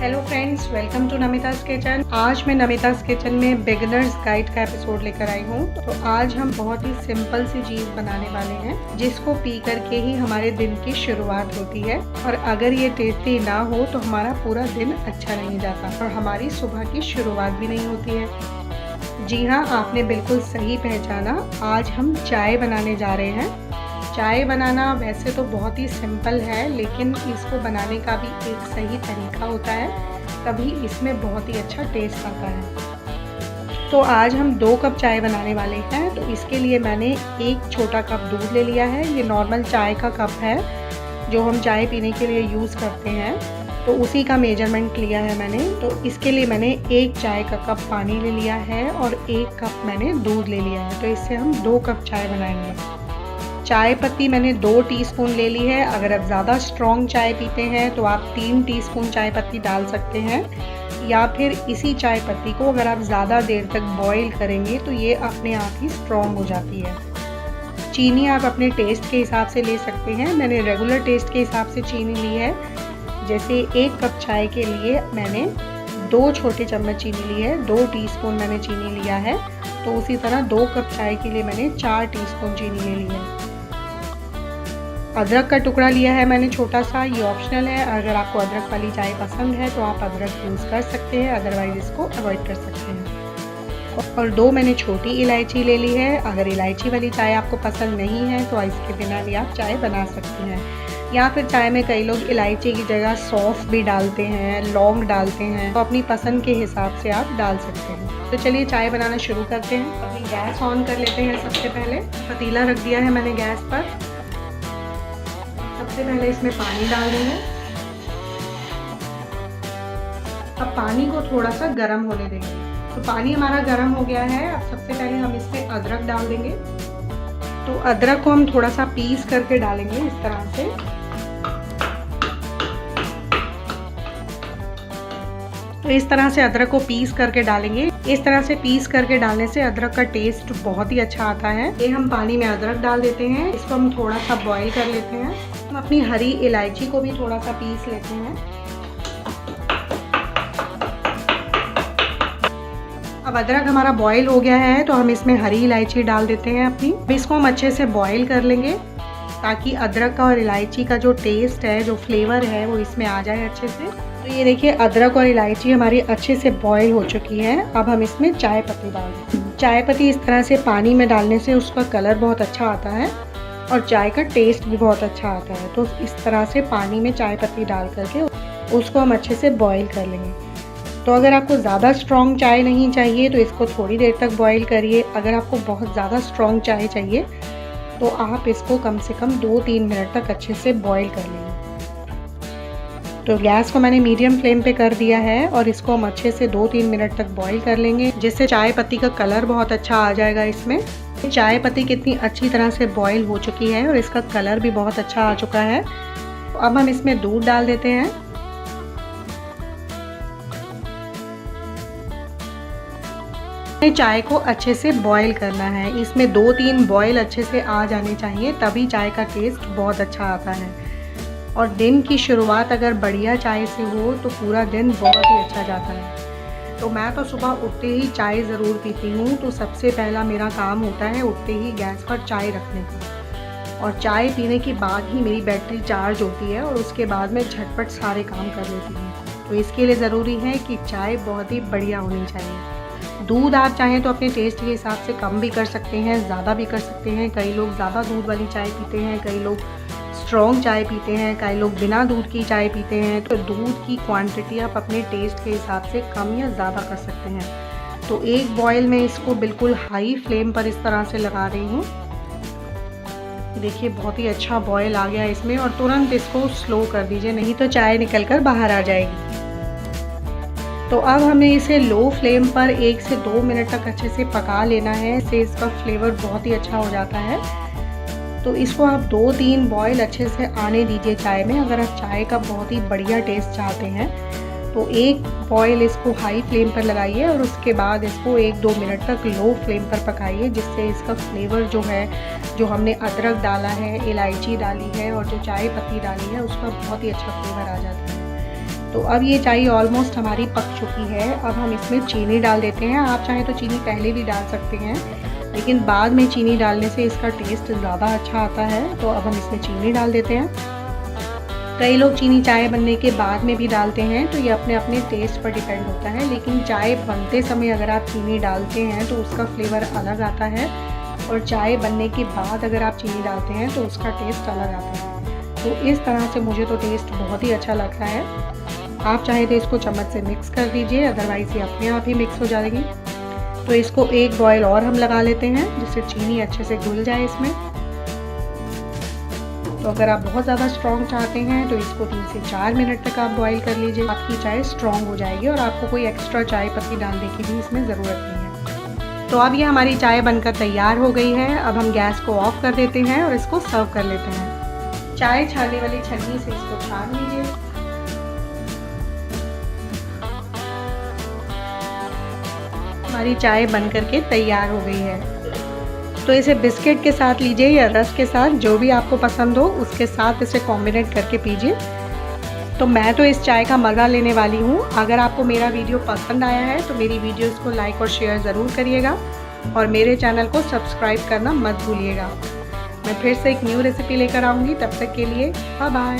Hello friends, welcome to Namita's kitchen. आज मैं Namita's kitchen में बिगिनर्स गाइड का एपिसोड लेकर आई हूँ। तो आज हम बहुत ही सिंपल सी चीज़ बनाने वाले हैं जिसको पी करके ही हमारे दिन की शुरुआत होती है, और अगर ये टेस्टी ना हो तो हमारा पूरा दिन अच्छा नहीं जाता और हमारी सुबह की शुरुआत भी नहीं होती है। जी हाँ, आपने बिल्कुल सही पहचाना। आज हम चाय बनाने जा रहे हैं। चाय बनाना वैसे तो बहुत ही सिंपल है, लेकिन इसको बनाने का भी एक सही तरीका होता है, तभी इसमें बहुत ही अच्छा टेस्ट आता है। तो आज हम 2 कप चाय बनाने वाले हैं। तो इसके लिए मैंने 1 छोटा कप दूध ले लिया है। ये नॉर्मल चाय का कप है जो हम चाय पीने के लिए यूज़ करते हैं, तो उसी का मेजरमेंट लिया है मैंने। तो इसके लिए मैंने 1 चाय का कप पानी ले लिया है और 1 कप मैंने दूध ले लिया है। तो इससे हम 2 कप चाय बनाएंगे। चाय पत्ती मैंने 2 टीस्पून ले ली है। अगर आप ज़्यादा स्ट्रॉन्ग चाय पीते हैं तो आप 3 टीस्पून चाय पत्ती डाल सकते हैं, या फिर इसी चाय पत्ती को अगर आप ज़्यादा देर तक बॉईल करेंगे तो ये अपने आप ही स्ट्रॉन्ग हो जाती है। चीनी आप अपने टेस्ट के हिसाब से ले सकते हैं। मैंने रेगुलर टेस्ट के हिसाब से चीनी ली है। जैसे 1 कप चाय के लिए मैंने 2 छोटे चम्मच चीनी ली है, 2 टीस्पून मैंने चीनी लिया है। तो उसी तरह 2 कप चाय के लिए मैंने 4 टीस्पून चीनी ले ली है। अदरक का टुकड़ा लिया है मैंने छोटा सा, ये ऑप्शनल है। अगर आपको अदरक वाली चाय पसंद है तो आप अदरक यूज़ कर सकते हैं, अदरवाइज इसको अवॉइड कर सकते हैं। और 2 मैंने छोटी इलायची ले ली है। अगर इलायची वाली चाय आपको पसंद नहीं है तो इसके बिना भी आप चाय बना सकते हैं, या फिर चाय में कई लोग इलायची की जगह सौंफ भी डालते हैं, लौंग डालते हैं। तो अपनी पसंद के हिसाब से आप डाल सकते हैं। तो चलिए चाय बनाना शुरू करते हैं। अभी गैस ऑन कर लेते हैं। सबसे पहले पतीला रख दिया है मैंने गैस पर। सबसे पहले इसमें पानी डाल देंगे। अब पानी को थोड़ा सा गर्म होने देंगे। तो पानी हमारा गर्म हो गया है। अब सबसे पहले हम इसमें अदरक डाल देंगे। तो अदरक को हम थोड़ा सा पीस करके डालेंगे इस तरह से। तो इस तरह से अदरक को पीस करके डालेंगे। इस तरह से पीस करके डालने से अदरक का टेस्ट बहुत ही अच्छा आता है। ये हम पानी में अदरक डाल देते हैं। इसको हम थोड़ा सा बॉईल कर लेते हैं। हम अपनी हरी इलायची को भी थोड़ा सा पीस लेते हैं। अब अदरक हमारा बॉईल हो गया है, तो हम इसमें हरी इलायची डाल देते हैं अपनी। अब इसको हम अच्छे से बॉईल कर लेंगे ताकि अदरक का और इलायची का जो टेस्ट है, जो फ्लेवर है, वो इसमें आ जाए अच्छे से। तो ये देखिए, अदरक और इलायची हमारी अच्छे से बॉईल हो चुकी है। अब हम इसमें चाय पत्ती डाल देते हैं। चाय पत्ती इस तरह से पानी में डालने से उसका कलर बहुत अच्छा आता है और चाय का टेस्ट भी बहुत अच्छा आता है। तो इस तरह से पानी में चाय पत्ती डाल करके उसको हम अच्छे से बॉईल कर लेंगे। तो अगर आपको ज़्यादा स्ट्रॉन्ग चाय नहीं चाहिए तो इसको थोड़ी देर तक बॉईल करिए। अगर आपको बहुत ज़्यादा स्ट्रॉन्ग चाय चाहिए तो आप इसको कम से कम 2-3 मिनट तक अच्छे से बॉईल कर लेंगे। तो गैस को मैंने मीडियम फ्लेम पे कर दिया है और इसको हम अच्छे से 2-3 मिनट तक बॉईल कर लेंगे, जिससे चाय पत्ती का कलर बहुत अच्छा आ जाएगा इसमें। चाय पत्ती कितनी अच्छी तरह से बॉईल हो चुकी है और इसका कलर भी बहुत अच्छा आ चुका है। तो अब हम इसमें दूध डाल देते हैं। चाय को अच्छे से बॉईल करना है। इसमें 2-3 बॉईल अच्छे से आ जाने चाहिए, तभी चाय का टेस्ट बहुत अच्छा आता है। और दिन की शुरुआत अगर बढ़िया चाय से हो तो पूरा दिन बहुत ही अच्छा जाता है। तो मैं तो सुबह उठते ही चाय ज़रूर पीती हूँ। तो सबसे पहला मेरा काम होता है उठते ही गैस पर चाय रखने का, और चाय पीने के बाद ही मेरी बैटरी चार्ज होती है और उसके बाद मैं झटपट सारे काम कर लेती हूँ। तो इसके लिए ज़रूरी है कि चाय बहुत ही बढ़िया होनी चाहिए। दूध आप चाहें तो अपने टेस्ट के हिसाब से कम भी कर सकते हैं, ज़्यादा भी कर सकते हैं। कई लोग ज़्यादा दूध वाली चाय पीते हैं, कई लोग स्ट्रॉन्ग चाय पीते हैं, कई लोग बिना दूध की चाय पीते हैं। तो दूध की क्वांटिटी आप अपने टेस्ट के हिसाब से कम या ज़्यादा कर सकते हैं। तो एक बॉयल में इसको बिल्कुल हाई फ्लेम पर इस तरह से लगा रही हूँ। देखिए, बहुत ही अच्छा बॉयल आ गया इसमें, और तुरंत इसको स्लो कर दीजिए, नहीं तो चाय निकल कर बाहर आ जाएगी। तो अब हमें इसे लो फ्लेम पर 1 से 2 मिनट तक अच्छे से पका लेना है। इससे इसका फ्लेवर बहुत ही अच्छा हो जाता है। तो इसको आप 2-3 बॉयल अच्छे से आने दीजिए चाय में। अगर आप चाय का बहुत ही बढ़िया टेस्ट चाहते हैं तो 1 बॉयल इसको हाई फ्लेम पर लगाइए और उसके बाद इसको 1-2 मिनट तक लो फ्लेम पर पकाइए, जिससे इसका फ्लेवर जो है, जो हमने अदरक डाला है, इलायची डाली है और जो चाय पत्ती डाली है, उसका बहुत ही अच्छा फ्लेवर आ जाता है। तो अब ये चाय ऑलमोस्ट हमारी पक चुकी है। अब हम इसमें चीनी डाल देते हैं। आप चाहें तो चीनी पहले भी डाल सकते हैं, लेकिन बाद में चीनी डालने से इसका टेस्ट ज़्यादा अच्छा आता है। तो अब हम इसमें चीनी डाल देते हैं। कई लोग चीनी चाय बनने के बाद में भी डालते हैं, तो ये अपने अपने टेस्ट पर डिपेंड होता है। लेकिन चाय बनते समय अगर आप चीनी डालते हैं तो उसका फ्लेवर अलग आता है, और चाय बनने के बाद अगर आप चीनी डालते हैं तो उसका टेस्ट अलग आता है। तो इस तरह से मुझे तो टेस्ट बहुत ही अच्छा लगता है। आप चाहे तो इसको चम्मच से मिक्स कर दीजिए, अदरवाइज़ ये अपने आप ही मिक्स हो जाएगी। तो इसको एक बॉयल और हम लगा लेते हैं, जिससे चीनी अच्छे से घुल जाए इसमें। तो अगर आप बहुत ज़्यादा स्ट्रॉन्ग चाहते हैं तो इसको 3 से 4 मिनट तक आप बॉईल कर लीजिए। आपकी चाय स्ट्रॉन्ग हो जाएगी और आपको कोई एक्स्ट्रा चाय पत्ती डालने की भी इसमें ज़रूरत नहीं है। तो अब ये हमारी चाय बनकर तैयार हो गई है। अब हम गैस को ऑफ कर देते हैं और इसको सर्व कर लेते हैं। चाय छानने वाली छन्नी से इसको छान लीजिए। हमारी चाय बनकर के तैयार हो गई है। तो इसे बिस्किट के साथ लीजिए या रस के साथ, जो भी आपको पसंद हो उसके साथ इसे कॉम्बिनेट करके पीजिए। तो मैं तो इस चाय का मज़ा लेने वाली हूँ। अगर आपको मेरा वीडियो पसंद आया है तो मेरी वीडियोस को लाइक और शेयर ज़रूर करिएगा, और मेरे चैनल को सब्सक्राइब करना मत भूलिएगा। मैं फिर से एक न्यू रेसिपी लेकर आऊँगी। तब तक के लिए बाय बाय।